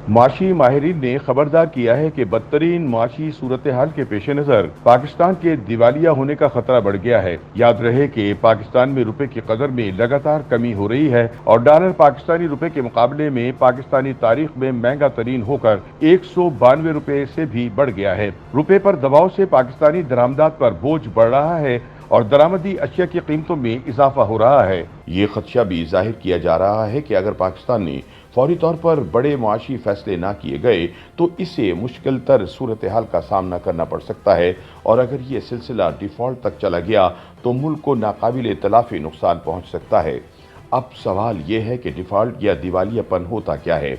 معاشی ماہرین نے خبردار کیا ہے کہ بدترین معاشی صورتحال کے پیش نظر پاکستان کے دیوالیہ ہونے کا خطرہ بڑھ گیا ہے۔ یاد رہے کہ پاکستان میں روپے کی قدر میں لگاتار کمی ہو رہی ہے اور ڈالر پاکستانی روپے کے مقابلے میں پاکستانی تاریخ میں مہنگا ترین ہو کر 192 روپے سے بھی بڑھ گیا ہے۔ روپے پر دباؤ سے پاکستانی درآمدات پر بوجھ بڑھ رہا ہے اور درآمدی اشیاء کی قیمتوں میں اضافہ ہو رہا ہے۔ یہ خدشہ بھی ظاہر کیا جا رہا ہے کہ اگر پاکستان نے فوری طور پر بڑے معاشی فیصلے نہ کیے گئے تو اسے مشکل تر صورتحال کا سامنا کرنا پڑ سکتا ہے، اور اگر یہ سلسلہ ڈیفالٹ تک چلا گیا تو ملک کو ناقابل تلافی نقصان پہنچ سکتا ہے۔ اب سوال یہ ہے کہ ڈیفالٹ یا دیوالیہ پن ہوتا کیا ہے،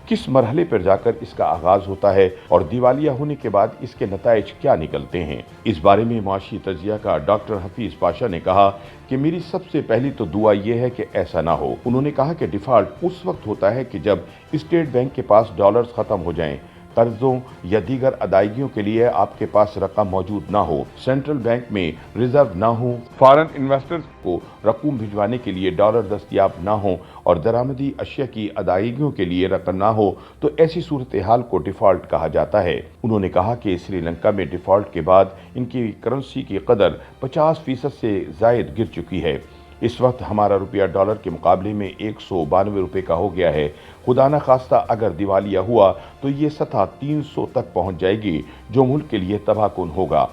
کس مرحلے پر جا کر اس کا آغاز ہوتا ہے اور دیوالیہ ہونے کے بعد اس کے نتائج کیا نکلتے ہیں۔ اس بارے میں معاشی تجزیہ کا ڈاکٹر حفیظ پاشا نے کہا کہ میری سب سے پہلی تو دعا یہ ہے کہ ایسا نہ ہو۔ انہوں نے کہا کہ ڈیفالٹ اس وقت ہوتا ہے کہ جب اسٹیٹ بینک کے پاس ڈالرز ختم ہو جائیں، قرضوں یا دیگر ادائیگیوں کے لیے آپ کے پاس رقم موجود نہ ہو، سینٹرل بینک میں ریزرو نہ ہو، فارن انویسٹرز کو رقوم بھجوانے کے لیے ڈالر دستیاب نہ ہو اور درآمدی اشیاء کی ادائیگیوں کے لیے رقم نہ ہو، تو ایسی صورتحال کو ڈیفالٹ کہا جاتا ہے۔ انہوں نے کہا کہ سری لنکا میں ڈیفالٹ کے بعد ان کی کرنسی کی قدر 50% سے زائد گر چکی ہے۔ اس وقت ہمارا روپیہ ڈالر کے مقابلے میں 192 روپے کا ہو گیا ہے۔ خدا نہ خواستہ اگر دیوالیہ ہوا تو یہ سطح 300 تک پہنچ جائے گی، جو ملک کے لیے تباہ کن ہوگا۔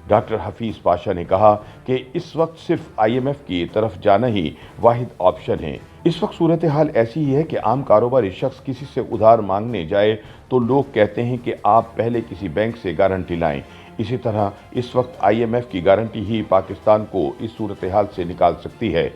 ڈاکٹر حفیظ پاشا نے کہا کہ اس وقت صرف IMF کی طرف جانا ہی واحد آپشن ہے۔ اس وقت صورتحال ایسی ہی ہے کہ عام کاروباری شخص کسی سے ادھار مانگنے جائے تو لوگ کہتے ہیں کہ آپ پہلے کسی بینک سے گارنٹی لائیں۔ اسی طرح اس وقت IMF کی گارنٹی ہی پاکستان کو اس صورتحال سے نکال سکتی ہے۔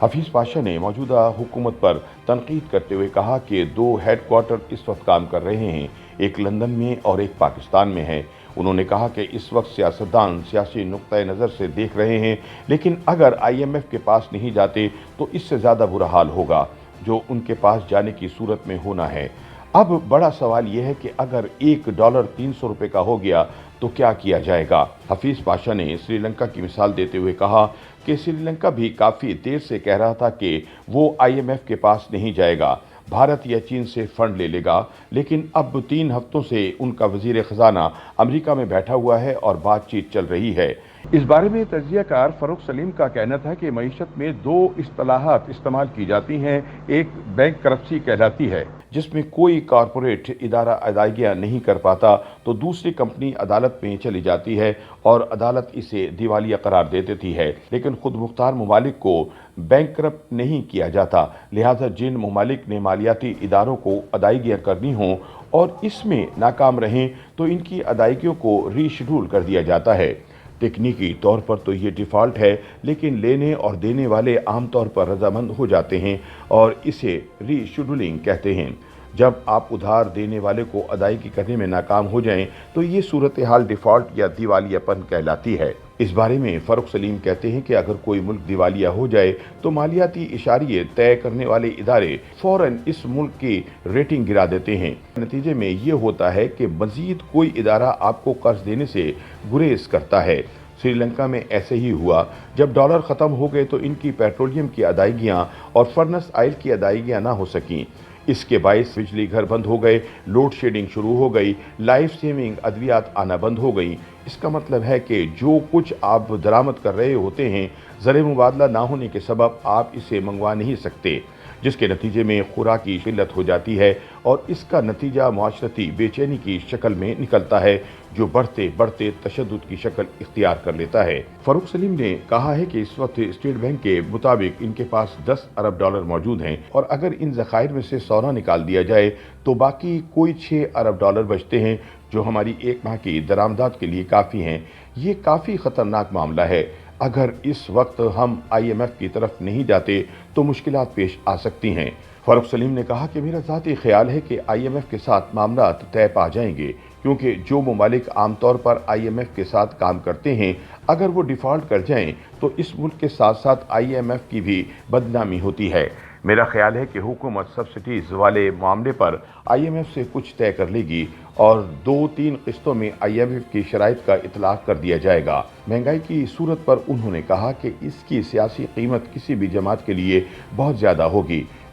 حفیظ پاشا نے موجودہ حکومت پر تنقید کرتے ہوئے کہا کہ 2 ہیڈ کوارٹر اس وقت کام کر رہے ہیں، ایک لندن میں اور ایک پاکستان میں ہے۔ انہوں نے کہا کہ اس وقت سیاستدان سیاسی نقطۂ نظر سے دیکھ رہے ہیں، لیکن اگر IMF کے پاس نہیں جاتے تو اس سے زیادہ برا حال ہوگا جو ان کے پاس جانے کی صورت میں ہونا ہے۔ اب بڑا سوال یہ ہے کہ اگر ایک ڈالر 300 روپے کا ہو گیا تو کیا کیا جائے گا؟ حفیظ پاشا نے سری لنکا کی مثال دیتے ہوئے کہا کہ سری لنکا بھی کافی دیر سے کہہ رہا تھا کہ وہ IMF کے پاس نہیں جائے گا، بھارت یا چین سے فنڈ لے لے گا، لیکن اب 3 ہفتوں سے ان کا وزیر خزانہ امریکہ میں بیٹھا ہوا ہے اور بات چیت چل رہی ہے۔ اس بارے میں تجزیہ کار فاروق سلیم کا کہنا تھا کہ معیشت میں 2 اصطلاحات استعمال کی جاتی ہیں، ایک بینک کرپسی کہلاتی ہے جس میں کوئی کارپوریٹ ادارہ ادائیگیاں نہیں کر پاتا تو دوسری کمپنی عدالت میں چلی جاتی ہے اور عدالت اسے دیوالیہ قرار دے دیتی ہے، لیکن خود مختار ممالک کو بینک کرپٹ نہیں کیا جاتا، لہٰذا جن ممالک نے مالیاتی اداروں کو ادائیگیاں کرنی ہوں اور اس میں ناکام رہیں تو ان کی ادائیگیوں کو ری شیڈول کر دیا جاتا ہے۔ تکنیکی طور پر تو یہ ڈیفالٹ ہے، لیکن لینے اور دینے والے عام طور پر رضامند ہو جاتے ہیں اور اسے ری شیڈولنگ کہتے ہیں۔ جب آپ ادھار دینے والے کو ادائیگی کرنے میں ناکام ہو جائیں تو یہ صورتحال ڈیفالٹ یا دیوالیہ پن کہلاتی ہے۔ اس بارے میں فاروق سلیم کہتے ہیں کہ اگر کوئی ملک دیوالیہ ہو جائے تو مالیاتی اشاریے طے کرنے والے ادارے فوراً اس ملک کی ریٹنگ گرا دیتے ہیں۔ نتیجے میں یہ ہوتا ہے کہ مزید کوئی ادارہ آپ کو قرض دینے سے گریز کرتا ہے۔ سری لنکا میں ایسے ہی ہوا، جب ڈالر ختم ہو گئے تو ان کی پیٹرولیم کی ادائیگیاں اور فرنس آئل کی ادائیگیاں نہ ہو سکیں۔ اس کے باعث بجلی گھر بند ہو گئے، لوڈ شیڈنگ شروع ہو گئی، لائف سیونگ ادویات آنا بند ہو گئیں۔ اس کا مطلب ہے کہ جو کچھ آپ درآمد کر رہے ہوتے ہیں، زر مبادلہ نہ ہونے کے سبب آپ اسے منگوا نہیں سکتے، جس کے نتیجے میں خوراک کی قلت ہو جاتی ہے اور اس کا نتیجہ معاشرتی بے چینی کی شکل میں نکلتا ہے، جو بڑھتے بڑھتے تشدد کی شکل اختیار کر لیتا ہے۔ فاروق سلیم نے کہا ہے کہ اس وقت اسٹیٹ بینک کے مطابق ان کے پاس 10 ارب ڈالر موجود ہیں اور اگر ان ذخائر میں سے سونا نکال دیا جائے تو باقی کوئی 6 ارب ڈالر بچتے ہیں، جو ہماری ایک ماہ کی درآمدات کے لیے کافی ہیں۔ یہ کافی خطرناک معاملہ ہے۔ اگر اس وقت ہم IMF کی طرف نہیں جاتے تو مشکلات پیش آ سکتی ہیں۔ فاروق سلیم نے کہا کہ میرا ذاتی خیال ہے کہ IMF کے ساتھ معاملات طے پا جائیں گے، کیونکہ جو ممالک عام طور پر IMF کے ساتھ کام کرتے ہیں، اگر وہ ڈیفالٹ کر جائیں تو اس ملک کے ساتھ ساتھ IMF کی بھی بدنامی ہوتی ہے۔ میرا خیال ہے کہ حکومت سبسڈیز والے معاملے پر IMF سے کچھ طے کر لے گی اور 2-3 قسطوں میں IMF کی شرائط کا اطلاق کر دیا جائے گا۔ مہنگائی کی صورت پر انہوں نے کہا کہ اس کی سیاسی قیمت کسی بھی جماعت کے لیے بہت زیادہ ہوگی۔